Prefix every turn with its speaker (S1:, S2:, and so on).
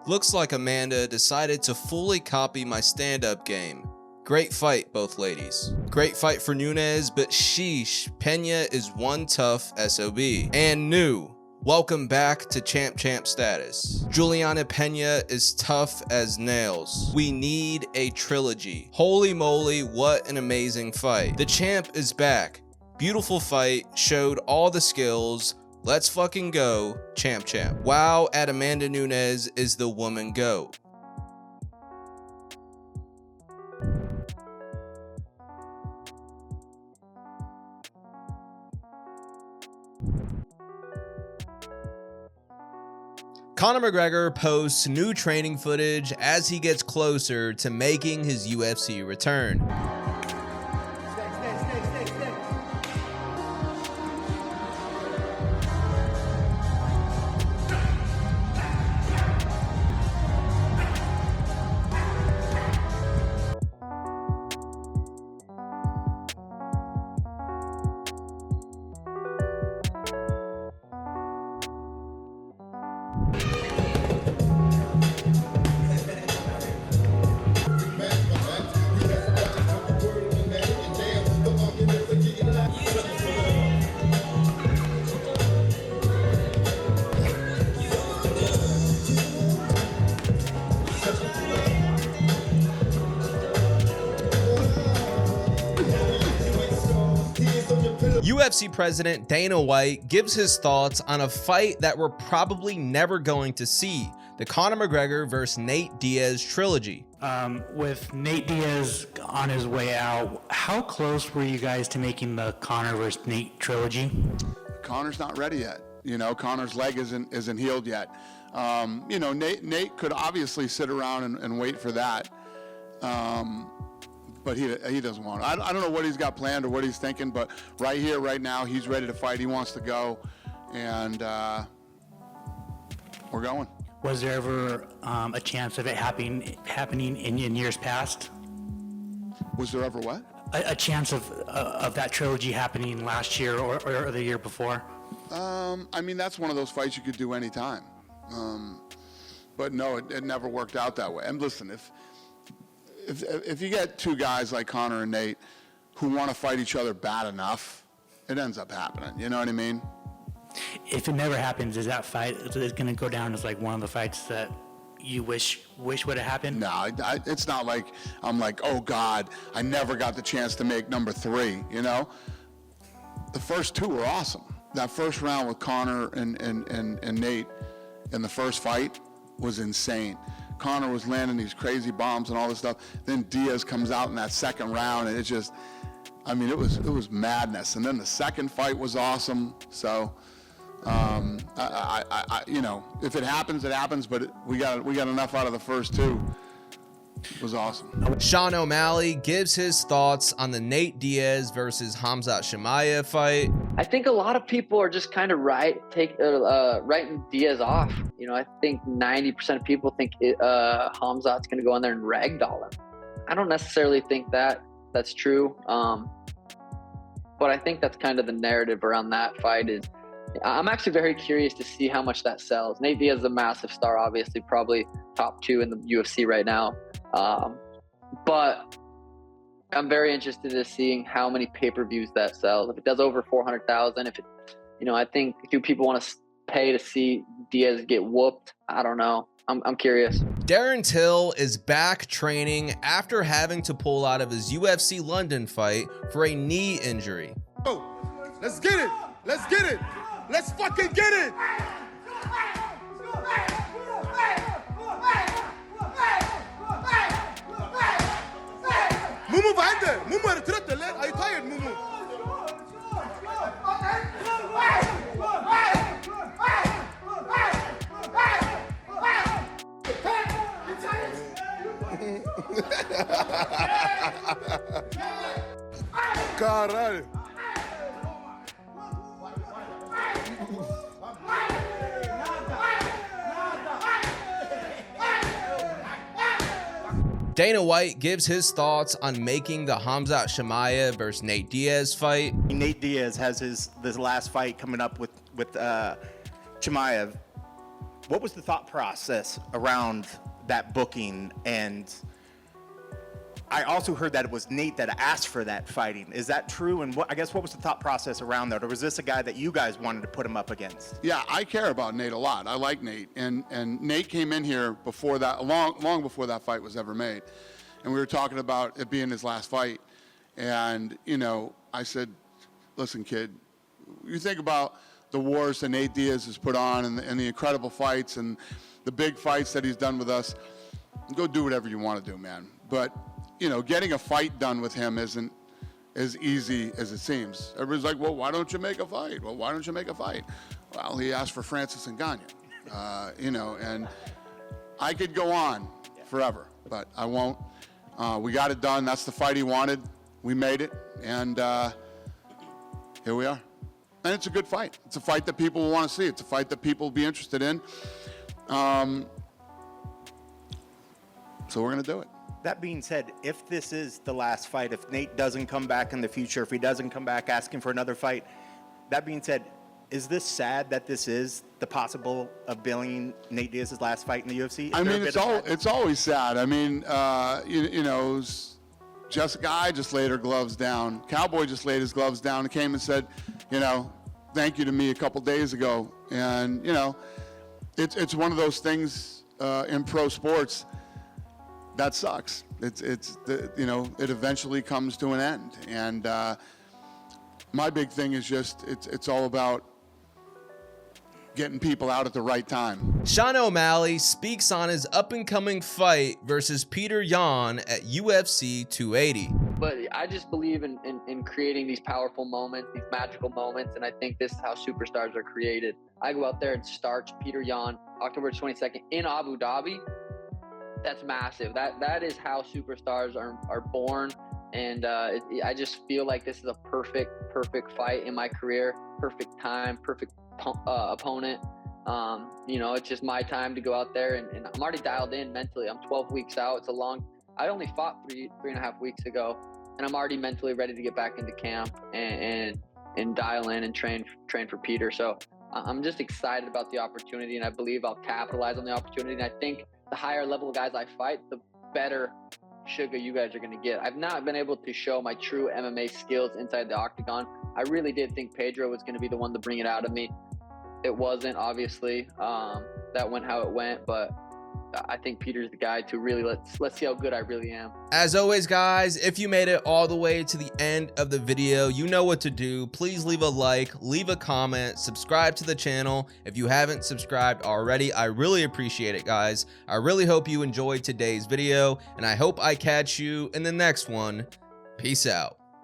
S1: Looks like Amanda decided to fully copy my stand-up game. Great fight, both ladies. Great fight for Nunes, but sheesh, Peña is one tough SOB. And new, welcome back to champ status. Julianna Peña is tough as nails. We need a trilogy. Holy moly, what an amazing fight. The champ is back. Beautiful fight, showed all the skills. Let's fucking go, champ. Wow at Amanda Nunes is the woman GOAT. Conor McGregor posts new training footage as he gets closer to making his UFC return. UFC president Dana White gives his thoughts on a fight that we're probably never going to see, the Conor McGregor versus Nate Diaz trilogy.
S2: With Nate Diaz on his way out, how close were you guys to making the Conor versus Nate trilogy?
S3: Conor's not ready yet. You know, Conor's leg isn't healed yet. You know, Nate could obviously sit around and wait for that. But he doesn't want it. I don't know what he's got planned or what he's thinking, but right here, right now, he's ready to fight. He wants to go, and we're going.
S2: Was there ever a chance of it happening in years past?
S3: Was there ever what?
S2: A chance of that trilogy happening last year or the year before?
S3: I mean, that's one of those fights you could do anytime. But no, it never worked out that way. And listen, if you get two guys like Conor and Nate who want to fight each other bad enough, it ends up happening. You know what I mean?
S2: If it never happens, is that fight is going to go down as like one of the fights that you wish would have happened?
S3: No, it's not like I'm like, oh God, I never got the chance to make number 3. You know, the first two were awesome. That first round with Conor and Nate in the first fight was insane. Conor was landing these crazy bombs and all this stuff. Then Diaz comes out in that second round, and it just, I mean, it was madness. And then the second fight was awesome. So, you know, if it happens, it happens. But we got enough out of the first two. It was awesome.
S1: Sean O'Malley gives his thoughts on the Nate Diaz versus Diaz-Chimaev fight.
S4: I think a lot of people are just kind of writing Diaz off. You know, I think 90% of people think Hamzat's going to go in there and ragdoll him. I don't necessarily think that's true. But I think that's kind of the narrative around that fight. Is I'm actually very curious to see how much that sells. Nate Diaz is a massive star, obviously, probably top 2 in the UFC right now. But I'm very interested in seeing how many pay-per-views that sells. If it does over 400,000, if it, you know, I think, do people want to pay to see Diaz get whooped? I don't know. I'm curious.
S1: Darren Till is back training after having to pull out of his UFC London fight for a knee injury.
S5: Oh, let's get it. Let's get it. Let's fucking get it. Mumu behind Mumu retreat. Are you tired, Mumu? Caralho.
S1: Dana White gives his thoughts on making the Diaz-Chimaev versus Nate Diaz fight.
S6: Nate Diaz has this last fight coming up with Chimaev. what was the thought process around that booking? And I also heard that it was Nate that asked for that fighting. Is that true? And what was the thought process around that? Or was this a guy that you guys wanted to put him up against?
S3: Yeah, I care about Nate a lot. I like Nate. And Nate came in here before that, long before that fight was ever made. And we were talking about it being his last fight. And, you know, I said, listen, kid, you think about the wars that Nate Diaz has put on and the incredible fights and the big fights that he's done with us. Go do whatever you want to do, man. But, you know, getting a fight done with him isn't as easy as it seems. Everybody's like, well, why don't you make a fight? Well, why don't you make a fight? Well, he asked for Francis Ngannou, you know, and I could go on forever, but I won't. We got it done. That's the fight he wanted. We made it, and here we are. And it's a good fight. It's a fight that people will want to see. It's a fight that people will be interested in. So we're going to do it.
S6: That being said, if this is the last fight, if Nate doesn't come back in the future, if he doesn't come back asking for another fight, that being said, is this sad that this is the possible of billing Nate Diaz's last fight in the UFC?
S3: I mean, it's always sad. I mean, you know, Jessica I just laid her gloves down. Cowboy just laid his gloves down and came and said, you know, thank you to me a couple days ago. And, you know, it's one of those things in pro sports that sucks. You know, it eventually comes to an end. And my big thing is just, it's all about getting people out at the right time.
S1: Sean O'Malley speaks on his up-and-coming fight versus Peter Yan at UFC 280.
S4: But I just believe in creating these powerful moments, these magical moments, and I think this is how superstars are created. I go out there and starch Peter Yan October 22nd in Abu Dhabi. That's massive. That is how superstars are born, and I just feel like this is a perfect fight in my career. Perfect time, perfect opponent. You know, it's just my time to go out there, and I'm already dialed in mentally. I'm 12 weeks out. It's a long. I only fought three and a half weeks ago, and I'm already mentally ready to get back into camp and dial in and train for Peter. So I'm just excited about the opportunity, and I believe I'll capitalize on the opportunity. And I think the higher level guys I fight, the better sugar you guys are going to get. I've not been able to show my true MMA skills inside the octagon. I really did think Pedro was going to be the one to bring it out of me. It wasn't, obviously. That went how it went, but I think Peter's the guy to really let's see how good I really am.
S1: As always, guys, if you made it all the way to the end of the video, you know what to do. Please leave a like, leave a comment, subscribe to the channel if you haven't subscribed already. I really appreciate it, guys. I really hope you enjoyed today's video, and I hope I catch you in the next one. Peace out.